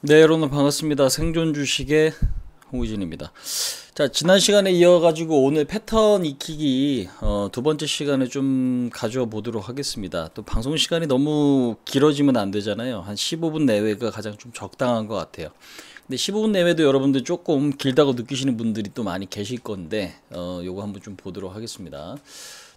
네, 여러분 반갑습니다. 생존 주식의 홍의진입니다. 자, 지난 시간에 이어가지고 오늘 패턴 익히기 두 번째 시간에 좀 가져와 보도록 하겠습니다. 또 방송 시간이 너무 길어지면 안 되잖아요. 한 15분 내외가 가장 좀 적당한 것 같아요. 근데 15분 내외도 여러분들 조금 길다고 느끼시는 분들이 또 많이 계실 건데 요거 한번 좀 보도록 하겠습니다.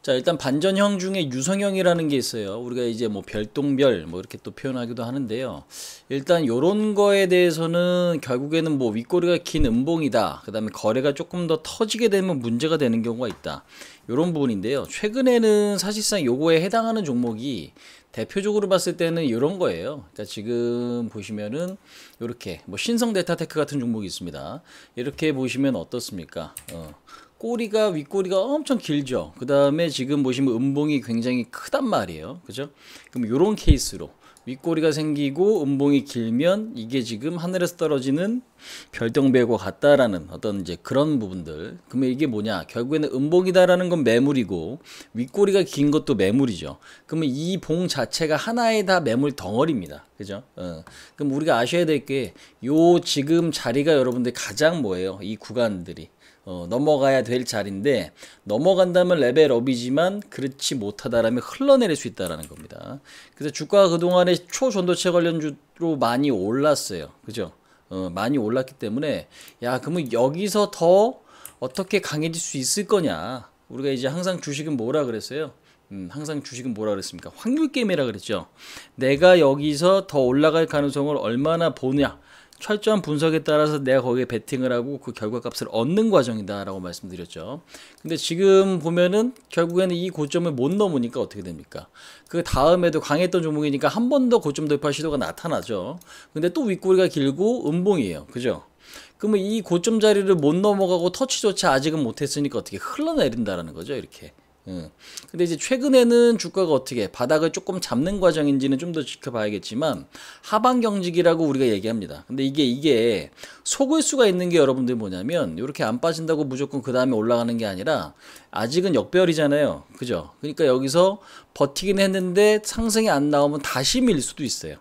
자, 일단 반전형 중에 유성형이라는 게 있어요. 우리가 이제 뭐 별똥별 뭐 이렇게 또 표현하기도 하는데요. 일단 요런 거에 대해서는 결국에는 뭐 윗꼬리가 긴 음봉이다. 그 다음에 거래가 조금 더 터지게 되면 문제가 되는 경우가 있다. 요런 부분인데요. 최근에는 사실상 요거에 해당하는 종목이 대표적으로 봤을 때는 이런 거예요. 그러니까 지금 보시면은 이렇게 뭐 신성 데이터테크 같은 종목이 있습니다. 이렇게 보시면 어떻습니까? 꼬리가 윗꼬리가 엄청 길죠. 그 다음에 지금 보시면 음봉이 굉장히 크단 말이에요. 그죠? 그럼 요런 케이스로 윗꼬리가 생기고 음봉이 길면 이게 지금 하늘에서 떨어지는 별똥별과 같다라는 어떤 이제 그런 부분들. 그러면 이게 뭐냐? 결국에는 음봉이다라는 건 매물이고 윗꼬리가 긴 것도 매물이죠. 그러면 이 봉 자체가 하나의 다 매물 덩어리입니다. 그죠? 그럼 우리가 아셔야 될 게 요 지금 자리가 여러분들 가장 뭐예요? 이 구간들이. 넘어가야 될 자리인데 넘어간다면 레벨업이지만 그렇지 못하다라면 흘러내릴 수 있다라는 겁니다. 그래서 주가가 그동안에 초전도체 관련주로 많이 올랐어요. 그죠? 많이 올랐기 때문에 야 그러면 여기서 더 어떻게 강해질 수 있을 거냐. 우리가 이제 항상 주식은 뭐라 그랬어요? 항상 주식은 뭐라 그랬습니까? 확률 게임이라 그랬죠. 내가 여기서 더 올라갈 가능성을 얼마나 보냐. 철저한 분석에 따라서 내가 거기에 베팅을 하고 그 결과값을 얻는 과정이다 라고 말씀드렸죠. 근데 지금 보면은 결국에는 이 고점을 못 넘으니까 어떻게 됩니까? 그 다음에도 강했던 종목이니까 한 번 더 고점 돌파 시도가 나타나죠. 근데 또 윗꼬리가 길고 음봉이에요. 그죠? 그러면 이 고점 자리를 못 넘어가고 터치조차 아직은 못했으니까 어떻게 흘러내린다라는 거죠. 이렇게. 근데 이제 최근에는 주가가 어떻게 바닥을 조금 잡는 과정인지는 좀 더 지켜봐야겠지만 하방 경직이라고 우리가 얘기합니다. 근데 이게 속을 수가 있는 게 여러분들 뭐냐면 이렇게 안 빠진다고 무조건 그 다음에 올라가는 게 아니라 아직은 역별이잖아요. 그죠? 그러니까 여기서 버티긴 했는데 상승이 안 나오면 다시 밀 수도 있어요.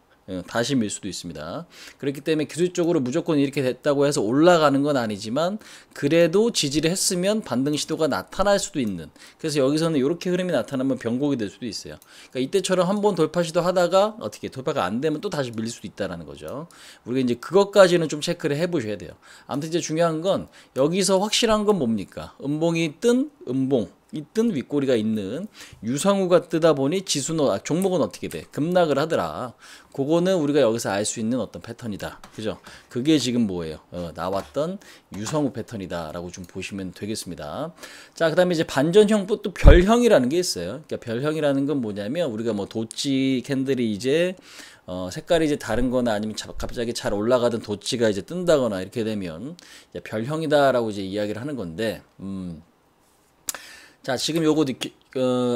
다시 밀 수도 있습니다. 그렇기 때문에 기술적으로 무조건 이렇게 됐다고 해서 올라가는 건 아니지만 그래도 지지를 했으면 반등 시도가 나타날 수도 있는, 그래서 여기서는 이렇게 흐름이 나타나면 변곡이 될 수도 있어요. 그러니까 이때처럼 한번 돌파 시도 하다가 어떻게 돌파가 안 되면 또 다시 밀릴 수도 있다라는 거죠. 우리가 이제 그것까지는 좀 체크를 해 보셔야 돼요. 아무튼 이제 중요한 건 여기서 확실한 건 뭡니까? 음봉이 뜬 음봉 있든 윗꼬리가 있는 유성우가 뜨다 보니 지수는 종목은 어떻게 돼? 급락을 하더라. 그거는 우리가 여기서 알 수 있는 어떤 패턴이다. 그죠? 그게 지금 뭐예요? 나왔던 유성우 패턴이다라고 좀 보시면 되겠습니다. 자, 그다음에 이제 반전형 또 별형이라는 게 있어요. 그러니까 별형이라는 건 뭐냐면 우리가 뭐 도치 캔들이 이제 색깔이 이제 다른 거나 아니면 갑자기 잘 올라가던 도치가 이제 뜬다거나 이렇게 되면 이제 별형이다라고 이제 이야기를 하는 건데 자, 지금 요거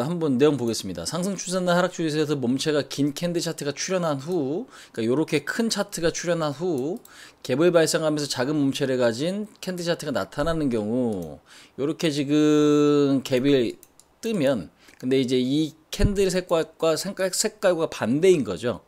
한번 내용 보겠습니다. 상승 추세나 하락 추세에서 몸체가 긴 캔들 차트가 출현한 후, 그러니까 요렇게 큰 차트가 출현한 후 갭을 발생하면서 작은 몸체를 가진 캔들 차트가 나타나는 경우 요렇게 지금 갭이 뜨면, 근데 이제 이 캔들 색깔과 반대인 거죠.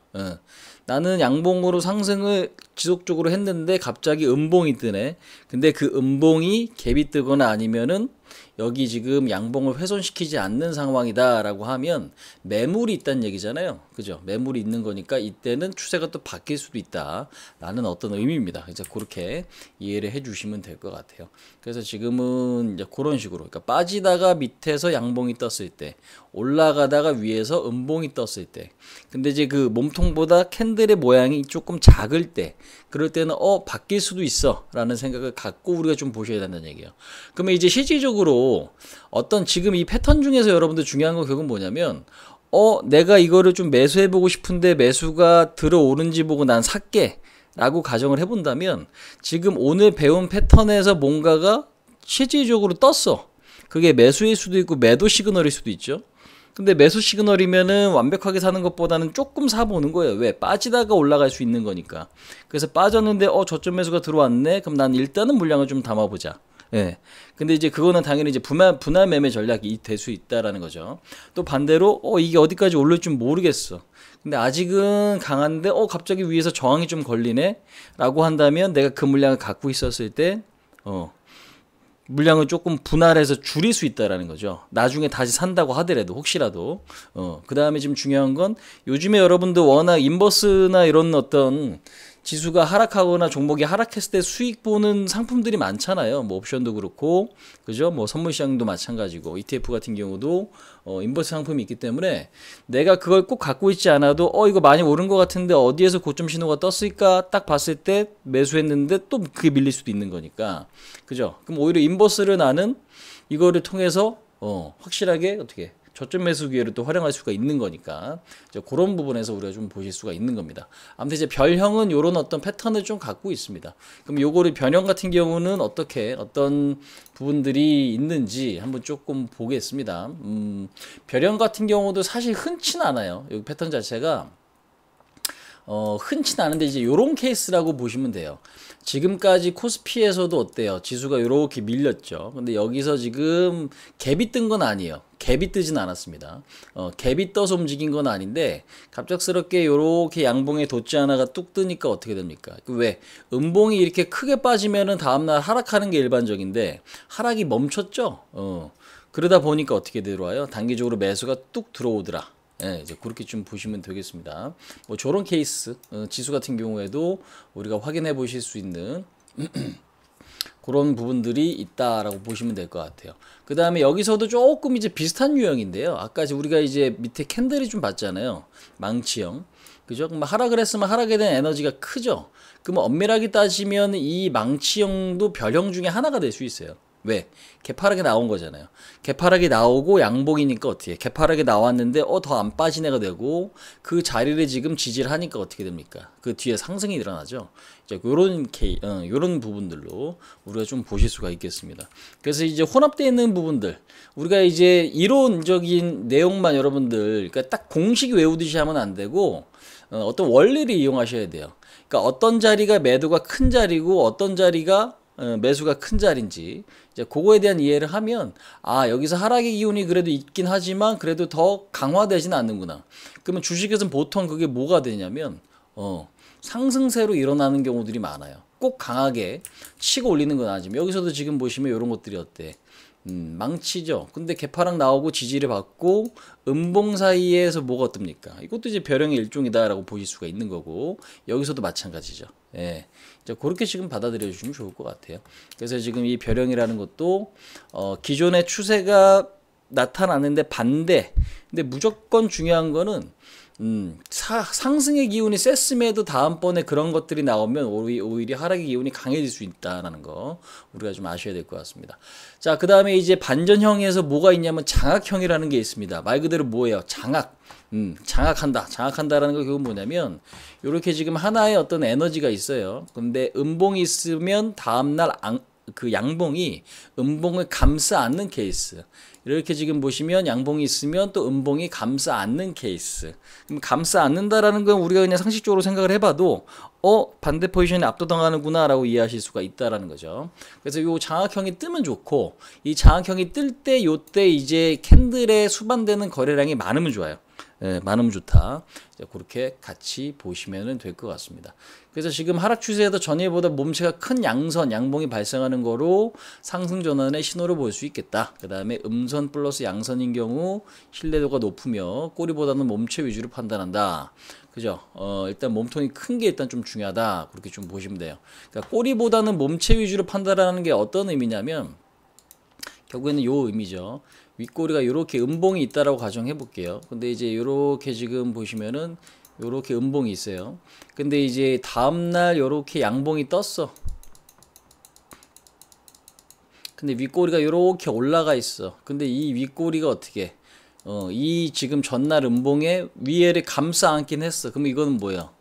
나는 양봉으로 상승을 지속적으로 했는데 갑자기 음봉이 뜨네. 근데 그 음봉이 갭이 뜨거나 아니면은 여기 지금 양봉을 훼손시키지 않는 상황이다 라고 하면 매물이 있다는 얘기잖아요. 그죠? 매물이 있는 거니까 이때는 추세가 또 바뀔 수도 있다 라는 어떤 의미입니다. 그래서 그렇게 이해를 해 주시면 될 것 같아요. 그래서 지금은 이제 그런 식으로, 그러니까 빠지다가 밑에서 양봉이 떴을 때, 올라가다가 위에서 음봉이 떴을 때, 근데 이제 그 몸통보다 캔들의 모양이 조금 작을 때, 그럴 때는 바뀔 수도 있어 라는 생각을 갖고 우리가 좀 보셔야 된다는 얘기예요. 그러면 이제 실질적으로 어떤 지금 이 패턴 중에서 여러분들 중요한 건 결국은 뭐냐면 내가 이거를 좀 매수해보고 싶은데 매수가 들어오는지 보고 난 살게 라고 가정을 해본다면 지금 오늘 배운 패턴에서 뭔가가 실질적으로 떴어. 그게 매수일 수도 있고 매도 시그널일 수도 있죠. 근데 매수 시그널이면은 완벽하게 사는 것보다는 조금 사보는 거예요. 왜? 빠지다가 올라갈 수 있는 거니까. 그래서 빠졌는데 저점 매수가 들어왔네. 그럼 난 일단은 물량을 좀 담아보자. 예. 근데 이제 그거는 당연히 이제 분할 매매 전략이 될 수 있다라는 거죠. 또 반대로 이게 어디까지 오를 줄 모르겠어. 근데 아직은 강한데 갑자기 위에서 저항이 좀 걸리네 라고 한다면 내가 그 물량을 갖고 있었을 때 물량을 조금 분할해서 줄일 수 있다라는 거죠. 나중에 다시 산다고 하더라도 혹시라도 그 다음에 지금 중요한 건 요즘에 여러분들 워낙 인버스나 이런 어떤 지수가 하락하거나 종목이 하락했을 때 수익 보는 상품들이 많잖아요. 뭐 옵션도 그렇고 그죠? 뭐 선물 시장도 마찬가지고 ETF 같은 경우도 인버스 상품이 있기 때문에 내가 그걸 꼭 갖고 있지 않아도 이거 많이 오른 것 같은데 어디에서 고점 신호가 떴을까 딱 봤을 때 매수했는데 또 그게 밀릴 수도 있는 거니까 그죠? 그럼 오히려 인버스를 나는 이거를 통해서 확실하게 어떻게 저점 매수 기회를 또 활용할 수가 있는 거니까 이제 그런 부분에서 우리가 좀 보실 수가 있는 겁니다. 아무튼 이제 별형은 이런 어떤 패턴을 좀 갖고 있습니다. 그럼 요거를 변형 같은 경우는 어떤 부분들이 있는지 한번 조금 보겠습니다. 별형 같은 경우도 사실 흔치는 않아요. 여기 패턴 자체가 흔치는 않은데 이제 요런 케이스라고 보시면 돼요. 지금까지 코스피에서도 어때요? 지수가 요렇게 밀렸죠. 근데 여기서 지금 갭이 뜬 건 아니에요. 갭이 뜨진 않았습니다. 갭이 떠서 움직인 건 아닌데 갑작스럽게 요렇게 양봉에 돋지 하나가 뚝 뜨니까 어떻게 됩니까? 왜? 음봉이 이렇게 크게 빠지면은 다음날 하락하는 게 일반적인데 하락이 멈췄죠. 그러다 보니까 어떻게 들어와요? 단기적으로 매수가 뚝 들어오더라. 예, 이제 그렇게 좀 보시면 되겠습니다. 뭐 저런 케이스, 지수 같은 경우에도 우리가 확인해 보실 수 있는 그런 부분들이 있다라고 보시면 될 것 같아요. 그 다음에 여기서도 조금 이제 비슷한 유형인데요. 아까 우리가 이제 밑에 캔들이 좀 봤잖아요. 망치형. 그죠? 그럼 하락을 했으면 하락에 대한 에너지가 크죠? 그러면 엄밀하게 따지면 이 망치형도 별형 중에 하나가 될 수 있어요. 왜? 개파락이 나온 거잖아요. 개파락이 나오고 양봉이니까 어떻게? 개파락이 나왔는데 더 안 빠진 애가 되고 그 자리를 지금 지지를 하니까 어떻게 됩니까? 그 뒤에 상승이 일어나죠. 이제 요런 부분들로 우리가 좀 보실 수가 있겠습니다. 그래서 이제 혼합되어 있는 부분들 우리가 이제 이론적인 내용만 여러분들 그러니까 딱 공식 외우듯이 하면 안 되고 어떤 원리를 이용하셔야 돼요. 그러니까 어떤 자리가 매도가 큰 자리고 어떤 자리가 매수가 큰 자리인지 이제 그거에 대한 이해를 하면 여기서 하락의 기운이 그래도 있긴 하지만 그래도 더 강화되지는 않는구나. 그러면 주식에서는 보통 그게 뭐가 되냐면 상승세로 일어나는 경우들이 많아요. 꼭 강하게 치고 올리는 건 아니지만 여기서도 지금 보시면 이런 것들이 어때? 망치죠. 근데 개파락 나오고 지지를 받고 음봉 사이에서 뭐가 뜹니까? 이것도 이제 별형의 일종이다라고 보실 수가 있는 거고 여기서도 마찬가지죠. 예. 이제 그렇게 지금 받아들여 주시면 좋을 것 같아요. 그래서 지금 이 별형이라는 것도 기존의 추세가 나타나는데 반대. 근데 무조건 중요한 거는 상승의 기운이 셌음에도 다음번에 그런 것들이 나오면 오히려 하락의 기운이 강해질 수 있다는 거 우리가 좀 아셔야 될 것 같습니다. 자, 그 다음에 이제 반전형에서 뭐가 있냐면 장악형이라는 게 있습니다. 말 그대로 뭐예요? 장악. 장악한다라는 거 그건 뭐냐면 이렇게 지금 하나의 어떤 에너지가 있어요. 근데 음봉이 있으면 다음날 그 양봉이 음봉을 감싸 안는 케이스. 이렇게 지금 보시면 양봉이 있으면 또 음봉이 감싸 안는 케이스. 그럼 감싸 안는다라는 건 우리가 그냥 상식적으로 생각을 해봐도 반대 포지션에 압도당하는구나 라고 이해하실 수가 있다라는 거죠. 그래서 요 장악형이 뜨면 좋고 이 장악형이 뜰 때 요때 이제 캔들에 수반되는 거래량이 많으면 좋아요. 예, 많으면 좋다. 그렇게 같이 보시면 될 것 같습니다. 그래서 지금 하락 추세에도 전일보다 몸체가 큰 양봉이 발생하는 거로 상승 전환의 신호를 볼 수 있겠다. 그 다음에 음선 플러스 양선인 경우 신뢰도가 높으며 꼬리보다는 몸체 위주로 판단한다. 그죠? 일단 몸통이 큰 게 일단 좀 중요하다. 그렇게 좀 보시면 돼요. 그러니까 꼬리보다는 몸체 위주로 판단하는 게 어떤 의미냐면 결국에는 요 의미죠. 윗꼬리가 이렇게 음봉이 있다라고 가정해 볼게요. 근데 이제 이렇게 지금 보시면은 이렇게 음봉이 있어요. 근데 이제 다음날 이렇게 양봉이 떴어. 근데 윗꼬리가 이렇게 올라가 있어. 근데 이 윗꼬리가 어떻게 이 지금 전날 음봉에 위에를 감싸 안긴 했어. 그럼 이거는 뭐야?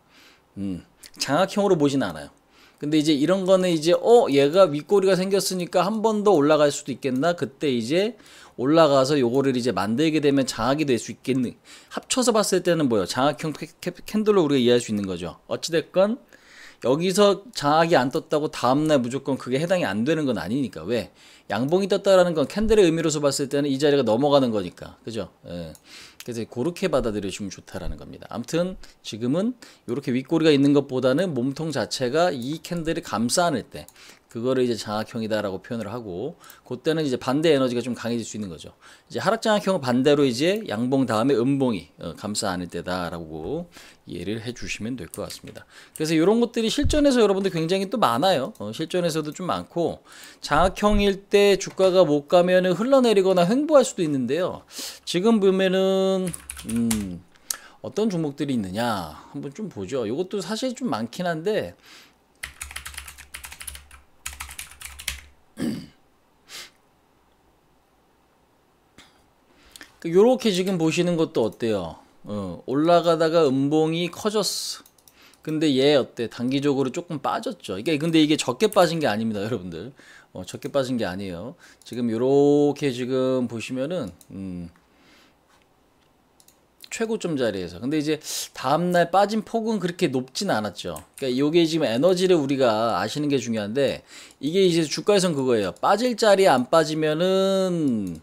장악형으로 보진 않아요. 근데 이제 이런 거는 이제 얘가 윗꼬리가 생겼으니까 한 번 더 올라갈 수도 있겠나? 그때 이제 올라가서 요거를 이제 만들게 되면 장악이 될 수 있겠는. 합쳐서 봤을 때는 뭐예요? 장악형 캔들로 우리가 이해할 수 있는 거죠. 어찌됐건 여기서 장악이 안 떴다고 다음날 무조건 그게 해당이 안 되는 건 아니니까. 왜? 양봉이 떴다라는 건 캔들의 의미로서 봤을 때는 이 자리가 넘어가는 거니까. 그죠? 예. 그래서 그렇게 받아들여주면 좋다라는 겁니다. 아무튼 지금은 이렇게 윗꼬리가 있는 것보다는 몸통 자체가 이 캔들을 감싸 안을 때 그거를 이제 장악형이다라고 표현을 하고, 그때는 이제 반대 에너지가 좀 강해질 수 있는 거죠. 이제 하락 장악형은 반대로 이제 양봉 다음에 음봉이 감싸 안을 때다라고 이해를 해주시면 될 것 같습니다. 그래서 이런 것들이 실전에서 여러분들 굉장히 또 많아요. 실전에서도 좀 많고, 장악형일 때 주가가 못 가면은 흘러내리거나 횡보할 수도 있는데요. 지금 보면은 어떤 종목들이 있느냐 한번 좀 보죠. 이것도 사실 좀 많긴 한데. 요렇게 지금 보시는 것도 어때요? 올라가다가 음봉이 커졌어. 근데 얘 어때? 단기적으로 조금 빠졌죠. 근데 이게 적게 빠진 게 아닙니다, 여러분들. 적게 빠진 게 아니에요. 지금 요렇게 지금 보시면은 최고점 자리에서. 근데 이제 다음날 빠진 폭은 그렇게 높진 않았죠. 그러니까 요게 지금 에너지를 우리가 아시는 게 중요한데, 이게 이제 주가에선 그거예요. 빠질 자리에 안 빠지면은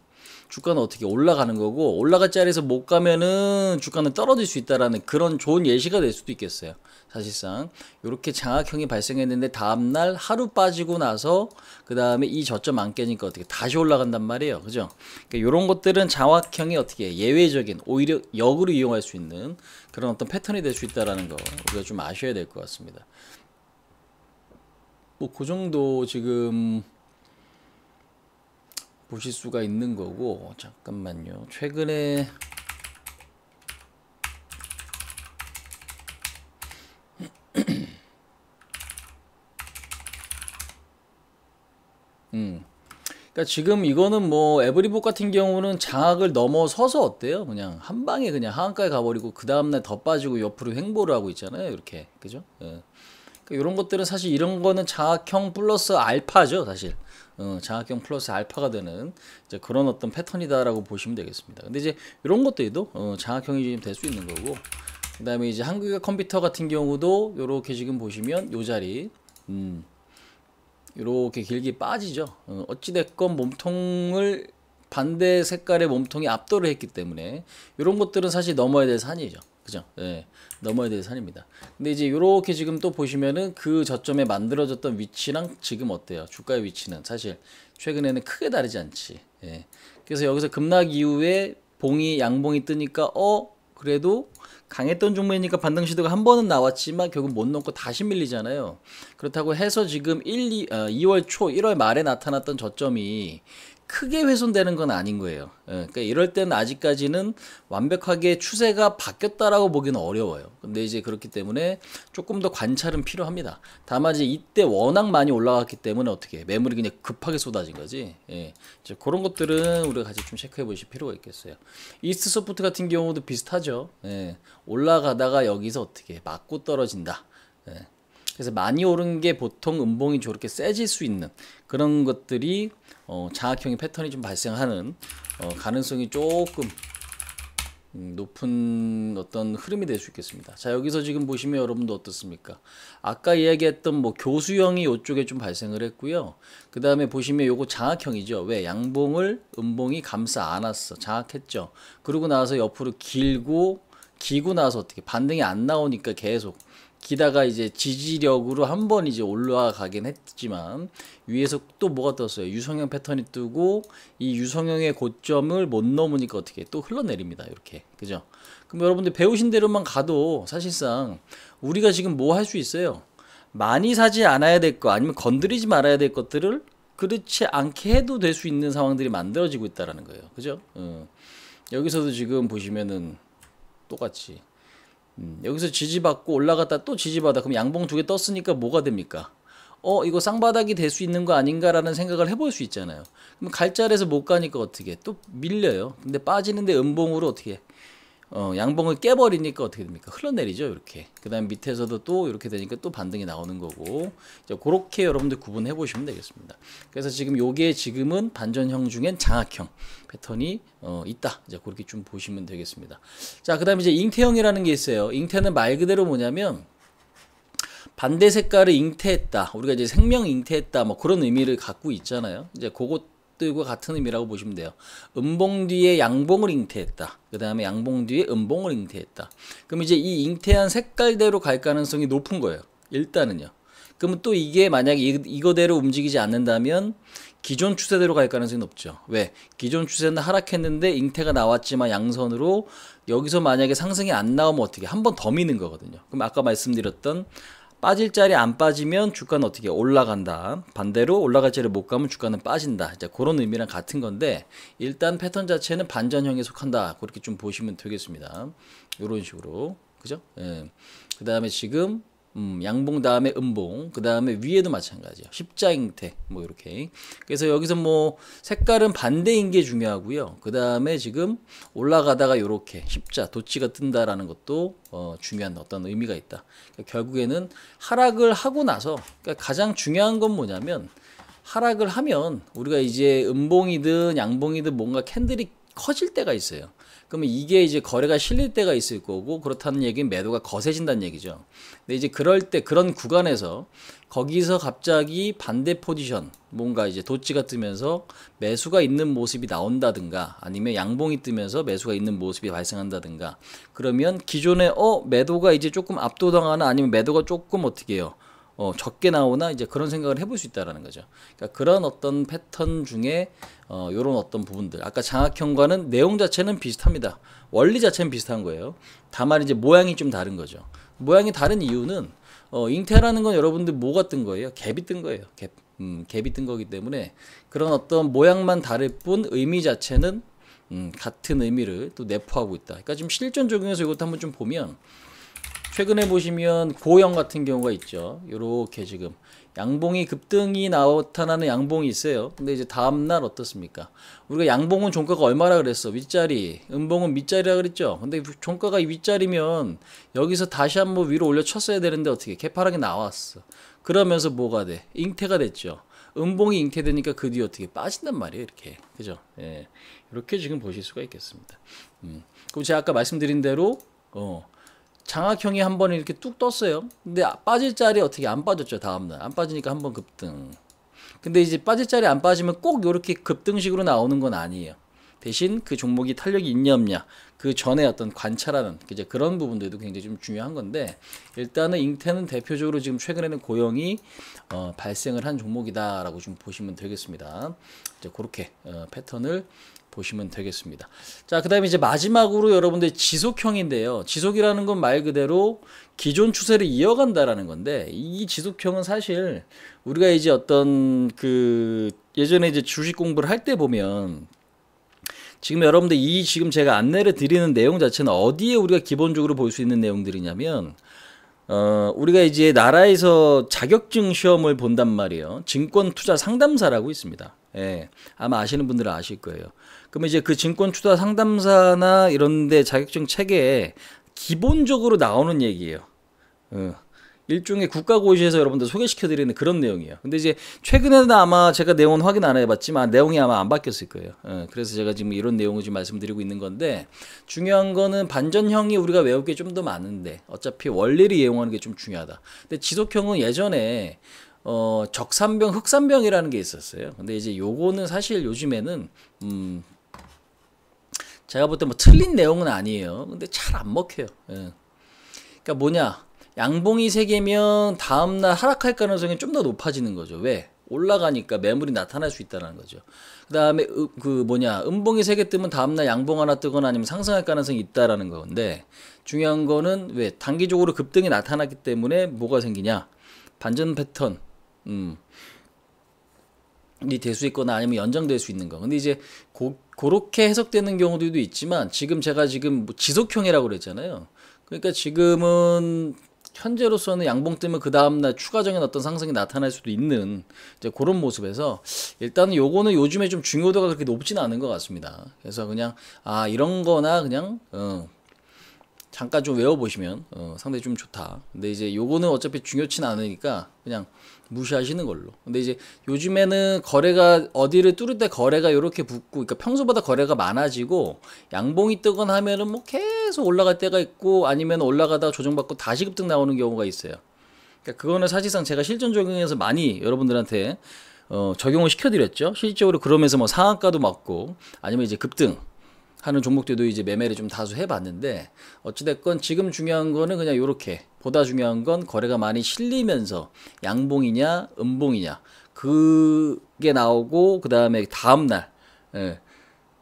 주가는 어떻게 올라가는 거고, 올라갈 자리에서 못 가면은 주가는 떨어질 수 있다라는 그런 좋은 예시가 될 수도 있겠어요. 사실상 이렇게 장악형이 발생했는데 다음날 하루 빠지고 나서 그 다음에 이 저점 안 깨니까 어떻게 다시 올라간단 말이에요. 그죠? 그러니까 이런 것들은 장악형이 어떻게 예외적인, 오히려 역으로 이용할 수 있는 그런 어떤 패턴이 될 수 있다라는 거 우리가 좀 아셔야 될 것 같습니다. 뭐 그 정도 지금 보실 수가 있는 거고. 잠깐만요. 최근에 그러니까 지금 이거는 뭐 에브리복 같은 경우는 장악을 넘어서서 어때요? 그냥 한 방에 그냥 하한가에 가버리고 그 다음날 더 빠지고 옆으로 횡보를 하고 있잖아요. 이렇게. 그죠? 예. 그러니까 이런 것들은 사실 이런 거는 장악형 플러스 알파죠, 사실. 장악형 플러스 알파가 되는 이제 그런 어떤 패턴이다라고 보시면 되겠습니다. 근데 이제 이런 것들도 장악형이 될 수 있는 거고, 그 다음에 이제 한국의 컴퓨터 같은 경우도 요렇게 지금 보시면 요 자리, 요렇게 길게 빠지죠. 어찌됐건 몸통을 반대 색깔의 몸통이 압도를 했기 때문에 이런 것들은 사실 넘어야 될 산이죠. 그죠? 네, 넘어야 될 산입니다. 근데 이제 이렇게 지금 또 보시면은 그 저점에 만들어졌던 위치랑 지금 어때요? 주가의 위치는 사실 최근에는 크게 다르지 않지. 예. 그래서 여기서 급락 이후에 양봉이 뜨니까 그래도 강했던 종목이니까 반등 시도가 한 번은 나왔지만 결국 못 넘고 다시 밀리잖아요. 그렇다고 해서 지금 2월 초 1월 말에 나타났던 저점이 크게 훼손되는 건 아닌 거예요. 그러니까 이럴 때는 아직까지는 완벽하게 추세가 바뀌었다라고 보기는 어려워요. 근데 이제 그렇기 때문에 조금 더 관찰은 필요합니다. 다만 이제 이때 워낙 많이 올라갔기 때문에 어떻게 매물이 그냥 급하게 쏟아진 거지. 예. 이제 그런 것들은 우리가 같이 좀 체크해 보실 필요가 있겠어요. 이스트 소프트 같은 경우도 비슷하죠. 예. 올라가다가 여기서 어떻게 맞고 떨어진다. 예. 그래서 많이 오른 게 보통 음봉이 저렇게 세질 수 있는 그런 것들이 장악형의 패턴이 좀 발생하는 가능성이 조금 높은 어떤 흐름이 될 수 있겠습니다. 자, 여기서 지금 보시면 여러분도 어떻습니까? 아까 이야기했던 뭐 교수형이 이쪽에 좀 발생을 했고요. 그 다음에 보시면 요거 장악형이죠. 왜? 양봉을 음봉이 감싸 안았어. 장악했죠. 그러고 나서 옆으로 기고 나서 어떻게 반등이 안 나오니까 계속 기다가 이제 지지력으로 한번 이제 올라가긴 했지만 위에서 또 뭐가 떴어요? 유성형 패턴이 뜨고 이 유성형의 고점을 못 넘으니까 어떻게 또 흘러내립니다. 이렇게. 그죠? 그럼 여러분들 배우신 대로만 가도 사실상 우리가 지금 뭐 할 수 있어요? 많이 사지 않아야 될 거 아니면 건드리지 말아야 될 것들을 그렇지 않게 해도 될 수 있는 상황들이 만들어지고 있다라는 거예요. 그죠? 여기서도 지금 보시면은 똑같이 여기서 지지받고 올라갔다 또 지지받아. 그럼 양봉 두 개 떴으니까 뭐가 됩니까? 이거 쌍바닥이 될 수 있는 거 아닌가라는 생각을 해볼 수 있잖아요. 그럼 갈자리에서 못 가니까 어떻게 또 밀려요. 근데 빠지는데 음봉으로 어떻게 양봉을 깨버리니까 어떻게 됩니까? 흘러내리죠. 이렇게. 그 다음 밑에서도 또 이렇게 되니까 또 반등이 나오는 거고, 이제 그렇게 여러분들 구분해 보시면 되겠습니다. 그래서 지금 요게 지금은 반전형 중엔 장악형 패턴이 있다. 이제 그렇게 좀 보시면 되겠습니다. 자, 그 다음에 이제 잉태형이라는 게 있어요. 잉태는 말 그대로 뭐냐면 반대 색깔을 잉태했다. 우리가 이제 생명 잉태했다. 뭐 그런 의미를 갖고 있잖아요. 이제 그것 이것도 이거 같은 의미라고 보시면 돼요. 음봉 뒤에 양봉을 잉태했다. 그 다음에 양봉 뒤에 음봉을 잉태했다. 그럼 이제 이 잉태한 색깔대로 갈 가능성이 높은 거예요. 일단은요. 그러면 또 이게 만약에 이거대로 움직이지 않는다면 기존 추세대로 갈 가능성이 높죠. 왜? 기존 추세는 하락했는데 잉태가 나왔지만 양선으로 여기서 만약에 상승이 안 나오면 어떻게? 한 번 더 미는 거거든요. 그럼 아까 말씀드렸던 빠질 자리 안 빠지면 주가는 어떻게 올라간다. 반대로 올라갈 자리 못 가면 주가는 빠진다. 이제 그런 의미랑 같은 건데 일단 패턴 자체는 반전형에 속한다. 그렇게 좀 보시면 되겠습니다. 이런 식으로. 그죠? 예. 그 다음에 지금 양봉 다음에 음봉, 그 다음에 위에도 마찬가지예요. 십자잉태, 뭐 이렇게. 그래서 여기서 뭐 색깔은 반대인 게 중요하고요. 그 다음에 지금 올라가다가 이렇게 십자, 도치가 뜬다라는 것도 중요한 어떤 의미가 있다. 그러니까 결국에는 하락을 하고 나서 그러니까 가장 중요한 건 뭐냐면 하락을 하면 우리가 이제 음봉이든 양봉이든 뭔가 캔들이 커질 때가 있어요. 그러면 이게 이제 거래가 실릴 때가 있을 거고 그렇다는 얘기는 매도가 거세진다는 얘기죠. 근데 이제 그럴 때 그런 구간에서 거기서 갑자기 반대 포지션 뭔가 이제 도치가 뜨면서 매수가 있는 모습이 나온다든가 아니면 양봉이 뜨면서 매수가 있는 모습이 발생한다든가 그러면 기존에 매도가 이제 조금 압도당하나 아니면 매도가 조금 어떻게 해요? 적게 나오나 이제 그런 생각을 해볼 수 있다라는 거죠. 그러니까 그런 어떤 패턴 중에 요런 어떤 부분들 아까 장악형과는 내용 자체는 비슷합니다. 원리 자체는 비슷한 거예요. 다만 이제 모양이 좀 다른 거죠. 모양이 다른 이유는 잉태라는 건 여러분들 뭐가 뜬 거예요? 갭이 뜬 거예요. 갭이 뜬 거기 때문에 그런 어떤 모양만 다를 뿐 의미 자체는 같은 의미를 또 내포하고 있다. 그러니까 지금 실전 적용해서 이것도 한번 좀 보면 최근에 보시면 고형 같은 경우가 있죠. 요렇게 지금 양봉이 급등이 나타나는 양봉이 있어요. 근데 이제 다음날 어떻습니까? 우리가 양봉은 종가가 얼마라 그랬어? 윗자리. 음봉은 밑자리라 그랬죠. 근데 종가가 윗자리면 여기서 다시 한번 위로 올려 쳤어야 되는데 어떻게 개파락이 나왔어. 그러면서 뭐가 돼? 잉태가 됐죠. 음봉이 잉태되니까 그 뒤에 어떻게 빠진단 말이에요. 이렇게. 그죠? 예. 이렇게 지금 보실 수가 있겠습니다. 그리고 제가 아까 말씀드린 대로 장악형이 한 번 이렇게 뚝 떴어요. 근데 빠질 자리 어떻게 안 빠졌죠. 다음날 안 빠지니까 한 번 급등. 근데 이제 빠질 자리 안 빠지면 꼭 이렇게 급등식으로 나오는 건 아니에요. 대신 그 종목이 탄력이 있냐 없냐 그 전에 어떤 관찰하는 이제 그런 부분들도 굉장히 좀 중요한 건데 일단은 잉태는 대표적으로 지금 최근에는 고형이 발생을 한 종목이다라고 좀 보시면 되겠습니다. 이제 그렇게 패턴을 보시면 되겠습니다. 자, 그 다음에 이제 마지막으로 여러분들 지속형인데요. 지속이라는 건 말 그대로 기존 추세를 이어간다라는 건데, 이 지속형은 사실 우리가 이제 어떤 예전에 이제 주식 공부를 할 때 보면 지금 여러분들 지금 제가 안내를 드리는 내용 자체는 어디에 우리가 기본적으로 볼 수 있는 내용들이냐면, 우리가 이제 나라에서 자격증 시험을 본단 말이에요. 증권 투자 상담사라고 있습니다. 예, 아마 아시는 분들은 아실 거예요. 그러면 이제 그 증권 투자 상담사나 이런데 자격증 체계에 기본적으로 나오는 얘기예요. 일종의 국가고시에서 여러분들 소개시켜드리는 그런 내용이에요. 근데 이제 최근에는 아마 제가 내용은 확인 안 해봤지만 내용이 아마 안 바뀌었을 거예요. 그래서 제가 지금 이런 내용을 지금 말씀드리고 있는 건데 중요한 거는 반전형이 우리가 외울 게 좀 더 많은데 어차피 원리를 이용하는 게 좀 중요하다. 근데 지속형은 예전에 적산병, 흑산병이라는 게 있었어요. 근데 이제 요거는 사실 요즘에는 제가 볼 때 뭐 틀린 내용은 아니에요. 근데 잘 안 먹혀요. 그러니까 뭐냐? 양봉이 세 개면 다음날 하락할 가능성이 좀 더 높아지는 거죠. 왜? 올라가니까 매물이 나타날 수 있다는 거죠. 그 다음에 음봉이 세 개 뜨면 다음날 양봉 하나 뜨거나 아니면 상승할 가능성이 있다라는 건데 중요한 거는 왜? 단기적으로 급등이 나타났기 때문에 뭐가 생기냐? 반전 패턴 이 될 수 있거나 아니면 연장될 수 있는 거. 근데 이제 그렇게 해석되는 경우들도 있지만 제가 지금 뭐 지속형이라고 그랬잖아요. 그러니까 지금은 현재로서는 양봉 뜨면 그 다음날 추가적인 어떤 상승이 나타날 수도 있는 이제 그런 모습에서 일단은 요거는 요즘에 좀 중요도가 그렇게 높지는 않은 것 같습니다. 그래서 그냥 이런 거나 그냥 잠깐 좀 외워보시면 상당히 좀 좋다. 근데 이제 요거는 어차피 중요치는 않으니까 그냥 무시하시는 걸로. 근데 이제 요즘에는 거래가 어디를 뚫을 때 거래가 이렇게 붙고, 그러니까 평소보다 거래가 많아지고 양봉이 뜨거나 하면은 뭐 계속 올라갈 때가 있고 아니면 올라가다가 조정받고 다시 급등 나오는 경우가 있어요. 그러니까 그거는 사실상 제가 실전 적용해서 많이 여러분들한테 적용을 시켜드렸죠. 실질적으로 그러면서 뭐 상한가도 맞고 아니면 이제 급등 하는 종목들도 이제 매매를 좀 다수 해봤는데 어찌됐건 지금 중요한 거는 그냥 요렇게 보다 중요한 건 거래가 많이 실리면서 양봉이냐 음봉이냐 그게 나오고 그 다음에 다음날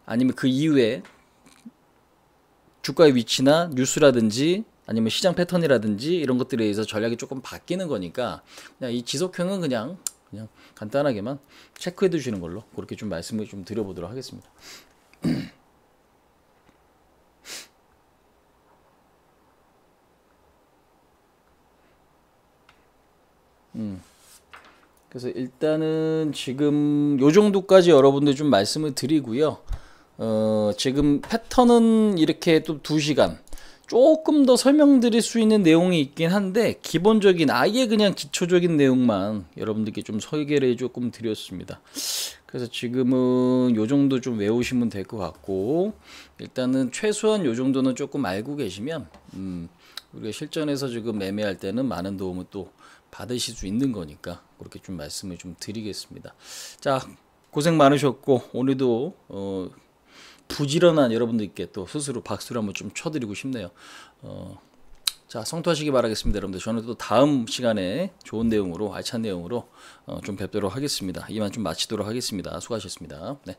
아니면 그 이후에 주가의 위치나 뉴스라든지 아니면 시장 패턴이라든지 이런 것들에 의해서 전략이 조금 바뀌는 거니까 그냥 이 지속형은 그냥 간단하게만 체크해 두시는 걸로 그렇게 좀 말씀을 좀 드려보도록 하겠습니다. 그래서 일단은 지금 요 정도까지 여러분들 좀 말씀을 드리고요. 지금 패턴은 이렇게 또 2시간 조금 더 설명드릴 수 있는 내용이 있긴 한데 기본적인 아예 그냥 기초적인 내용만 여러분들께 좀 설계를 조금 드렸습니다. 그래서 지금은 요 정도 좀 외우시면 될 것 같고 일단은 최소한 요 정도는 조금 알고 계시면 우리가 실전에서 지금 매매할 때는 많은 도움을 또 받으실 수 있는 거니까 그렇게 좀 말씀을 좀 드리겠습니다. 자, 고생 많으셨고 오늘도 부지런한 여러분들께 또 스스로 박수를 한번 좀 쳐드리고 싶네요. 자, 성투하시기 바라겠습니다, 여러분들. 저는 또 다음 시간에 좋은 내용으로 알찬 내용으로 좀 뵙도록 하겠습니다. 이만 좀 마치도록 하겠습니다. 수고하셨습니다. 네.